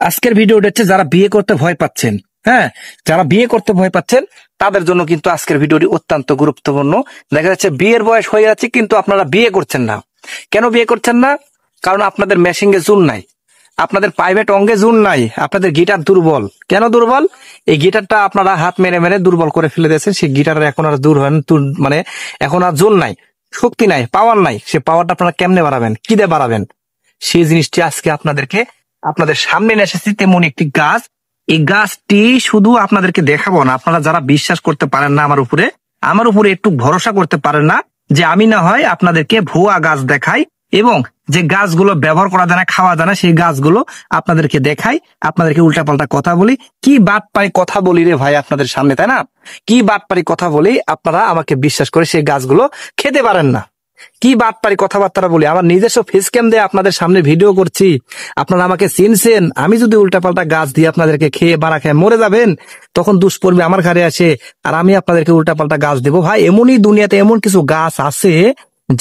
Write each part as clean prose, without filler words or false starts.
আজকের ভিডিওটা হচ্ছে যারা বিয়ে করতে ভয় পাচ্ছেন। হ্যাঁ, যারা বিয়ে করতে ভয় পাচ্ছেন তাদের জন্য কিন্তু আজকের ভিডিওটি অত্যন্ত গুরুত্বপূর্ণ। দেখা যাচ্ছে বিয়ের বয়স হয়ে যাচ্ছে কিন্তু আপনারা বিয়ে করছেন না। কেন বিয়ে করছেন না? কারণ আপনাদের মেশিংয়ে জোর নাই, আপনাদের প্রাইভেট অঙ্গে জোর নাই, আপনাদের গিটার দুর্বল। কেন দুর্বল? এই গিটারটা আপনারা হাত মেরে মেরে দুর্বল করে ফেলে দিয়েছেন। সেই গিটারের এখন আর মানে এখন আর জোর নাই, শক্তি নাই, পাওয়ার নাই। সে পাওয়ারটা আপনারা কেমনে বাড়াবেন, কি দিয়ে বাড়াবেন? সেই জিনিসটি আজকে আপনাদের সামনে নিয়ে এসেছি। তেমন একটি গাছ, এই গাছটি শুধু আপনাদেরকে দেখাবো না। আপনারা যারা বিশ্বাস করতে পারেন না আমার উপরে একটু ভরসা করতে পারেন না যে আমি না হয় আপনাদেরকে ভুয়া গাছ দেখাই এবং যে গাছগুলো ব্যবহার করা যায় না, খাওয়া যায় না, সেই গাছগুলো আপনাদেরকে দেখাই, আপনাদেরকে উল্টাপাল্টা কথা বলি। কি বাটপারি কথা বলি রে ভাই আপনাদের সামনে, তাই না? কি বাটপারি কথা বলি, আপনারা আমাকে বিশ্বাস করে সেই গাছগুলো খেতে পারেন না। কি বাটপারি কথাবার্তা বলি, আমার নিজস্ব ফেস ক্যাম দিয়ে আপনাদের সামনে ভিডিও করছি, আপনারা আমাকে চিনছেন। আমি যদি উল্টাপাল্টা গাছ দিয়ে আপনাদেরকে খেয়ে বাড়া খেয়ে মরে যাবেন, তখন দুষ পড়বে আমার ঘরে আসে, আর আমি আপনাদেরকে উল্টাপাল্টা গাছ দেবো। ভাই, এমনই দুনিয়াতে এমন কিছু গাছ আছে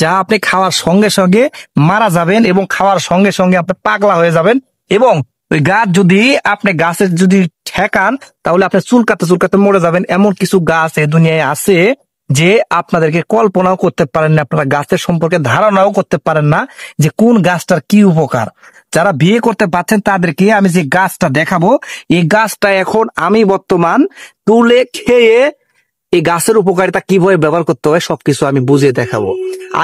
যা আপনি খাওয়ার সঙ্গে সঙ্গে মারা যাবেন এবং খাওয়ার সঙ্গে সঙ্গে আপনি পাগলা হয়ে যাবেন। এবং ওই গাছ যদি আপনি গাছের যদি ঠেকান তাহলে আপনি চুলকাতে চুলকাতে মরে যাবেন। এমন কিছু গাছ এই দুনিয়ায় আছে যে আপনাদেরকে কল্পনাও করতে পারেন না, আপনারা গাছের সম্পর্কে ধারণাও করতে পারেন না যে কোন গাছটার কি উপকার। যারা বিয়ে করতে পারছেন তাদেরকে আমি যে গাছটা দেখাবো, এই গাছটা এখন আমি বর্তমান তুলে খেয়ে এই গাছের উপকারিতা কিভাবে ব্যবহার করতে হয় সবকিছু আমি বুঝিয়ে দেখাবো।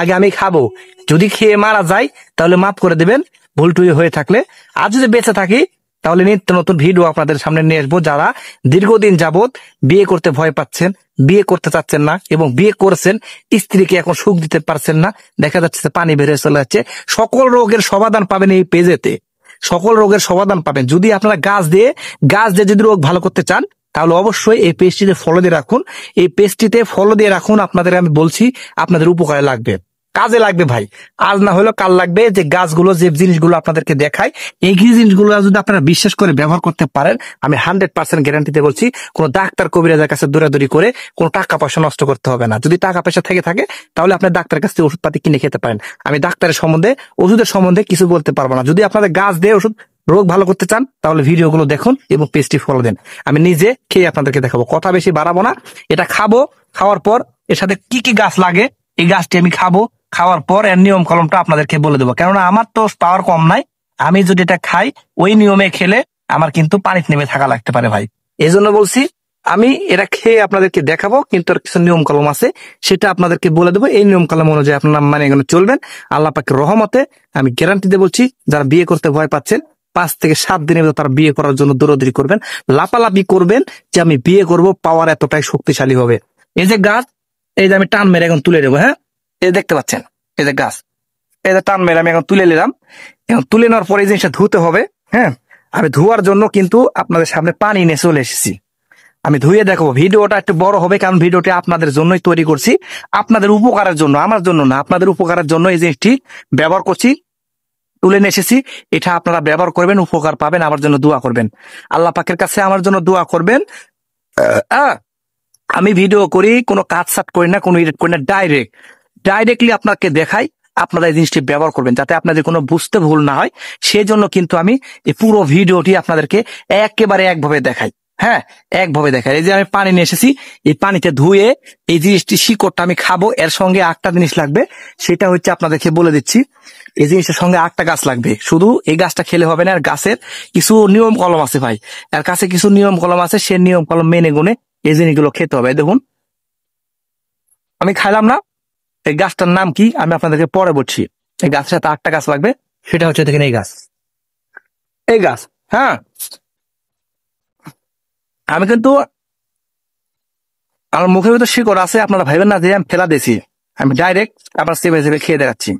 আগে আমি খাবো, যদি খেয়ে মারা যাই তাহলে মাফ করে দেবেন ভুল টুই হয়ে থাকলে। আর যদি বেঁচে থাকি তাহলে নিত্য নতুন ভিডিও আপনাদের সামনে নিয়ে আসবো। যারা দীর্ঘদিন যাবত বিয়ে করতে ভয় পাচ্ছেন, বিয়ে করতে চাচ্ছেন না এবং বিয়ে করেছেন, স্ত্রীকে এখন সুখ দিতে পারছেন না, দেখা যাচ্ছে পানি বেরিয়ে চলে যাচ্ছে, সকল রোগের সমাধান পাবেন এই পেজেতে। সকল রোগের সমাধান পাবেন যদি আপনারা গাছ দিয়ে যদি রোগ ভালো করতে চান তাহলে অবশ্যই এই পেজটিতে ফলো দিয়ে রাখুন। এই পেজটিতে ফলো দিয়ে রাখুন, আপনাদের আমি বলছি আপনাদের উপকারে লাগবে, কাজে লাগবে ভাই। আজ না হলেও কাল লাগবে। যে গাছগুলো যে জিনিসগুলো আপনাদেরকে দেখায়, এই জিনিসগুলো যদি আপনারা বিশ্বাস করে ব্যবহার করতে পারেন, আমি 100% গ্যারান্টিতে বলছি কোনো ডাক্তার কবিরাজের কাছে দৌড়াদৌড়ি করে কোনো টাকা পয়সা নষ্ট করতে হবে না। যদি টাকা পয়সা থেকে থাকে তাহলে আপনার ডাক্তারের কাছ থেকে ওষুধপাতি কিনে খেতে পারেন। আমি ডাক্তারের সম্বন্ধে, ওষুধের সম্বন্ধে কিছু বলতে পারবো না। যদি আপনাদের গাছ দিয়ে ওষুধ রোগ ভালো করতে চান তাহলে ভিডিওগুলো দেখুন এবং পেজটি ফলো দেন। আমি নিজে খেয়ে আপনাদেরকে দেখাবো, কথা বেশি বাড়াবো না। এটা খাবো, খাওয়ার পর এর সাথে কি কি গাছ লাগে এই গাছটি আমি খাবো, খাওয়ার পর এর নিয়ম কলমটা আপনাদেরকে বলে দেবো। কেননা আমার তো পাওয়ার কম নাই, আমি যদি এটা খাই ওই নিয়মে খেলে আমার কিন্তু পানিতে নেমে থাকা লাগতে পারে ভাই। এই জন্য বলছি আমি এটা খেয়ে আপনাদেরকে দেখাবো, কিন্তু আর কিছু নিয়ম কলম আছে সেটা আপনাদেরকে বলে দেবো। এই নিয়ম কলম অনুযায়ী আপনারা মানে এখানে চলবেন। আল্লাহ পাকের রহমতে আমি গ্যারান্টি দিয়ে বলছি, যারা বিয়ে করতে ভয় পাচ্ছেন 5 থেকে 7 দিনের ভিতর তারা বিয়ে করার জন্য দৌড়াদৌড়ি করবেন, লাপালাপি করবেন যে আমি বিয়ে করব, পাওয়ার এতটাই শক্তিশালী হবে। এই যে গাছ, এই যে আমি টান মেরে এখন তুলে নেবো। হ্যাঁ, এই দেখতে পাচ্ছেন, এই যে গাছ, এই যে টান মেরে আমি এখন তুলে নিলাম। এখন তুলে নেওয়ার পরে এই জিনিসটা ধুতে হবে। হ্যাঁ, আমি ধোয়ার জন্য কিন্তু আপনাদের সামনে পানি নিয়ে চলে এসেছি। আমি ধুয়ে দেখবো। ভিডিওটা একটু বড় হবে কারণ ভিডিওটি আপনাদের জন্যই তৈরি করছি, আপনাদের উপকারের জন্য, আমার জন্য না, আপনাদের উপকারের জন্য এই জিনিসটি ব্যবহার করছি। তুলে নিয়ে এসেছি, এটা আপনারা ব্যবহার করবেন, উপকার পাবেন, আমার জন্য দোয়া করবেন। আল্লাহ পাকের কাছে আমার জন্য দোয়া করবেন। আমি ভিডিও করি, কোনো কাজ সাট করি না, কোনো এডিট করি না, ডাইরেক্টলি আপনাকে দেখাই, আপনারা এই জিনিসটি ব্যবহার করবেন যাতে আপনাদের কোনো বুঝতে ভুল না হয়। সেই জন্য কিন্তু আমি এই পুরো ভিডিওটি আপনাদেরকে একেবারে একভাবে দেখাই। হ্যাঁ, একভাবে দেখাই। এই যে আমি পানি নিয়ে এসেছি, এই পানিতে ধুয়ে এই জিনিসটি শিকড়টা আমি খাবো। এর সঙ্গে একটা জিনিস লাগবে, সেটা হচ্ছে আপনাদেরকে বলে দিচ্ছি। এই জিনিসটার সঙ্গে একটা গাছ লাগবে। শুধু এই গাছটা খেলে হবে না, আর গাছের কিছু নিয়ম কলম আছে ভাই, এর কাছে কিছু নিয়ম কলম আছে, সে নিয়ম কলম মেনে গুনে এই জিনিসগুলো খেতে হবে। দেখুন আমি খাইলাম না, এই গাছটার নাম কি আমি আপনাদেরকে পরে বলছি। এই গাছের সাথে আটটা গাছ লাগবে, সেটা হচ্ছে দেখেন এই গাছ, এই গাছ। হ্যাঁ, আমি কিন্তু আমার মুখের ভিতর শিকড় আছে, আপনারা ভাইবেন না যে আমি ফেলা দিয়েছি, আমি ডাইরেক্ট আপনার চেপে চেপে খেয়ে দেখাচ্ছি।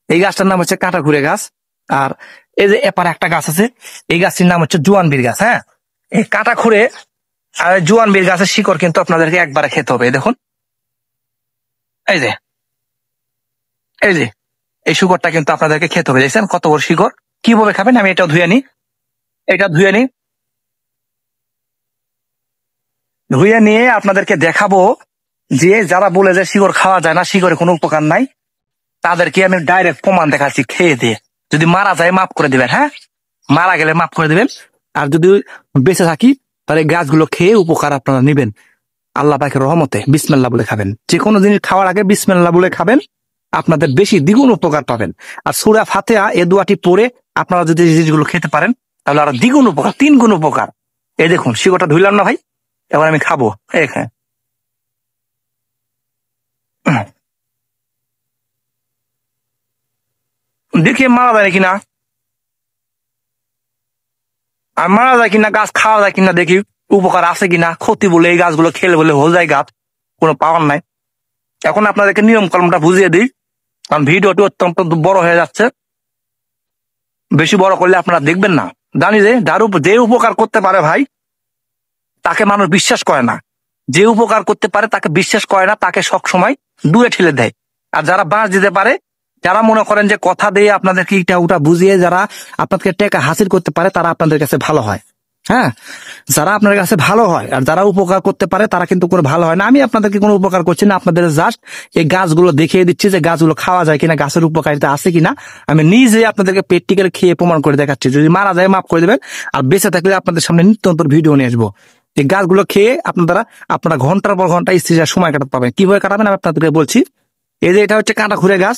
এই গাছটার নাম হচ্ছে কাঁটা ঘুরে গাছ। আর এই যে এপারে একটা গাছ আছে, এই গাছটির নাম হচ্ছে জোয়ানবীর গাছ। হ্যাঁ, এই কাঁটা খুঁড়ে আর জোয়ানবীর গাছের শিকড় কিন্তু আপনাদেরকে একবারে খেতে হবে। দেখুন এই যে, এই যে এই শিকড়টা কিন্তু আপনাদেরকে খেতে হবে। দেখছেন কত বড় শিকড়? কিভাবে খাবেন আমি এটা ধুয়ে নিই, এটা ধুয়ে নিই, ধুয়ে নিয়ে আপনাদেরকে দেখাবো যে যারা বলে যে শিকড় খাওয়া যায় না, শিকড়ে কোনো উপকার নাই, তাদেরকে আমি ডাইরেক্ট প্রমাণ দেখাচ্ছি খেয়ে দিয়ে। যদি মারা যায় মাফ করে দিবেন, হ্যাঁ, মারা গেলে মাফ করে দিবেন। আর যদি বেঁচে থাকি তাহলে গাছগুলো খেয়ে উপকার আপনারা নেবেন আল্লাহ পাকের রহমতে। বিসমিল্লাহ বলে খাবেন, যে কোনো জিনিস খাওয়ার আগে বিসমিল্লাহ বলে খাবেন, আপনাদের বেশি দ্বিগুণ উপকার পাবেন। আর সূরা ফাতিহা এই দোয়াটি পড়ে আপনারা যদি এই জিনিসগুলো খেতে পারেন তাহলে আরো দ্বিগুণ উপকার, 3 গুণ উপকার। এই দেখুন শিকড়টা ধুইলাম না ভাই, এবার আমি খাবো। এখানে দেখি মারা যায় কিনা, আর মারা যায় কিনা, গাছ খাওয়া যায় কিনা, দেখি উপকার আছে কিনা। ক্ষতি বলে এই গাছগুলো খেলে বলে হয়ে যায় গাছ, কোনো পাওয়ার নাই। এখন আপনাদেরকে নিয়ম কলমটা বুঝিয়ে দিই, কারণ ভিডিওটি অত্যন্ত বড় হয়ে যাচ্ছে। বেশি বড় করলে আপনারা দেখবেন না। জানি যে যে উপকার করতে পারে ভাই তাকে মানুষ বিশ্বাস করে না, যে উপকার করতে পারে তাকে বিশ্বাস করে না, তাকে সব সময় দূরে ঠেলে দেয়। আর যারা বাঁশ দিতে পারে, যারা মনে করেন যে কথা দিয়ে আপনাদেরকে এটা ওটা বুঝিয়ে যারা আপনাদেরকে টাকা হাসিল করতে পারে, তারা আপনাদের কাছে ভালো হয়। হ্যাঁ, যারা আপনার কাছে ভালো হয় আর যারা উপকার করতে পারে তারা কিন্তু কোনো ভালো হয় না। আমি আপনাদেরকে কোনো উপকার করছি না, আপনাদের জাস্ট এই গাছগুলো দেখিয়ে দিচ্ছি যে গাছগুলো খাওয়া যায় কিনা, গাছের উপকারিতা আছে কিনা। আমি নিজে আপনাদেরকে প্র্যাকটিক্যাল খেয়ে প্রমাণ করে দেখাচ্ছি। যদি মারা যায় মাফ করে দেবেন, আর বেঁচে থাকলে আপনাদের সামনে নিত্য নতুন ভিডিও নিয়ে আসবো। এই গাছগুলো খেয়ে আপনারা ঘন্টার পর ঘন্টা স্থির সময় কাটাতে পারবেন। কিভাবে কাটাবেন আমি আপনাদেরকে বলছি। এই যে এটা হচ্ছে কাঁটা খুঁড়ে গাছ,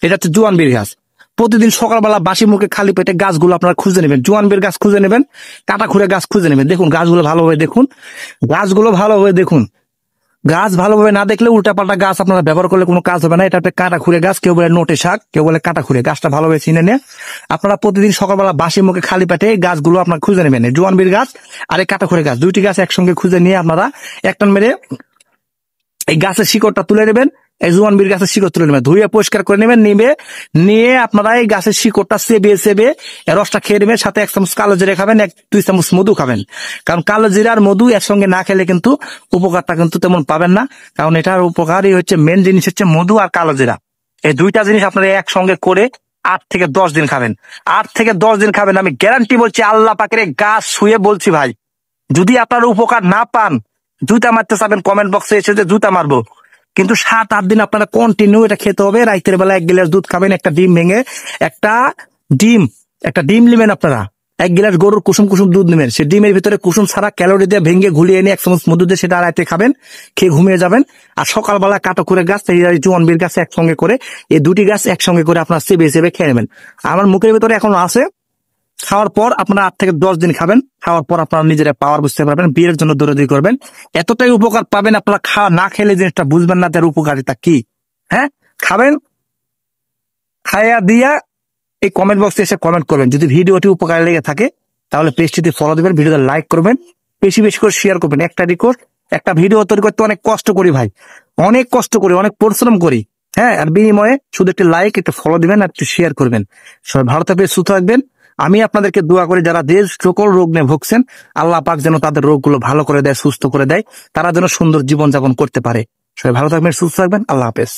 এটা হচ্ছে জোয়ান বীর গাছ। প্রতিদিন সকালবেলা বাসি মুখে খালি পেটে গাছগুলো আপনারা খুঁজে নেবেন, জোয়ান বীর গাছ খুঁজে নেবেন, কাঁটা খুঁড়ে গাছ খুঁজে নেবেন। দেখুন গাছগুলো ভালোভাবে দেখুন, গাছগুলো ভালোভাবে দেখুন। গাছ ভালোভাবে না দেখলে উল্টাপাল্টা গাছ আপনারা ব্যবহার করলে কোনো কাজ হবে না। এটা একটা কাঁটা খুঁড়ে গাছ, কেউ বলে নোটে শাক, কেউ বলে কাঁটা খুঁড়ে। গাছটা ভালোভাবে চিনে নিয়ে আপনারা প্রতিদিন সকালবেলা বাসি মুখে খালি পেটে গাছগুলো আপনারা খুঁজে নেবেন। জোয়ান বীর গাছ আর এই কাঁটা খুঁড়ে গাছ, দুইটি গাছ একসঙ্গে খুঁজে নিয়ে আপনারা একটান মেরে এই গাছের শিকড়টা তুলে নেবেন। এই জোয়ান বীর গাছের শিকড় তুলে নেবেন, ধুয়ে পরিষ্কার করে নেবেন। নিয়ে আপনারা এই গাছের শিকড়টা চেবে রসটা খেয়ে নেবেন। সাথে 1 চামচ কালো জিরা খাবেন, 2 চামচ মধু খাবেন। কারণ কালো জিরা আর মধু একসঙ্গে না খেলে কিন্তু উপকারটা কিন্তু তেমন পাবেন না। কারণ এটার উপকারই হচ্ছে, মেন জিনিস হচ্ছে মধু আর কালো জিরা। এই দুইটা জিনিস আপনারা একসঙ্গে করে 8 থেকে 10 দিন খাবেন। 8 থেকে 10 দিন খাবেন, আমি গ্যারান্টি বলছি। আল্লাহ পাকের গাছ শুয়ে বলছি ভাই, যদি আপনারা উপকার না পান, জুতা মারতে চাবেন কমেন্ট বক্সে এসে যে জুতা মারবো। কিন্তু 7-8 দিন আপনারা কন্টিনিউ এটা খেতে হবে। রাতের বেলা 1 গ্লাস দুধ খাবেন, একটা ডিম ভেঙে, একটা ডিম নেবেন আপনারা। 1 গ্লাস গরুর কুসুম দুধ নেবেন, সে ডিমের ভিতরে কুসুম ছাড়া ক্যালোরি দিয়ে ভেঙে ঘুলিয়ে নিয়ে 1 চামচ মধু দিয়ে সেটা রাতে খাবেন, খেয়ে ঘুমিয়ে যাবেন। আর সকালবেলা কাঁটা খুঁড়ে গাছ, জোয়ান বীর গাছ একসঙ্গে করে, এই দুটি গাছ একসঙ্গে করে আপনারা চেবে খেয়ে নেবেন। আমার মুখের ভিতরে এখন আছে। খাওয়ার পর আপনারা 8 থেকে 10 দিন খাবেন। খাওয়ার পর আপনারা নিজেরা পাওয়ার বুঝতে পারবেন, বিয়ের জন্য দৌড়াদৌড়ি করবেন। এতটাই উপকার পাবেন, আপনারা না খেলে জিনিসটা বুঝবেন না তার উপকারিতা কি। হ্যাঁ, খাবেন, খাইয়া দিয়া এই কমেন্ট বক্সে এসে কমেন্ট করবেন। যদি ভিডিওটি উপকার লেগে থাকে তাহলে পেজটিতে ফলো দিবেন, ভিডিওতে লাইক করবেন, বেশি করে শেয়ার করবেন। একটা রিকোয়েস্ট, একটা ভিডিও তৈরি করতে অনেক কষ্ট করি ভাই, অনেক কষ্ট করি, অনেক পরিশ্রম করি। হ্যাঁ, আর বিনিময়ে শুধু একটা লাইক, একটা ফলো দিবেন আর একটু শেয়ার করবেন। সবাই ভালো থাকবেন, সুস্থ থাকবেন। আমি আপনাদেরকে দোয়া করি যারা যে সকল রোগ নিয়ে ভুগছেন, আল্লাহ পাক যেন তাদের রোগগুলো ভালো করে দেয়, সুস্থ করে দেয়, তারা যেন সুন্দর জীবনযাপন করতে পারে। সবাই ভালো থাকবেন, সুস্থ থাকবেন। আল্লাহ হাফেজ।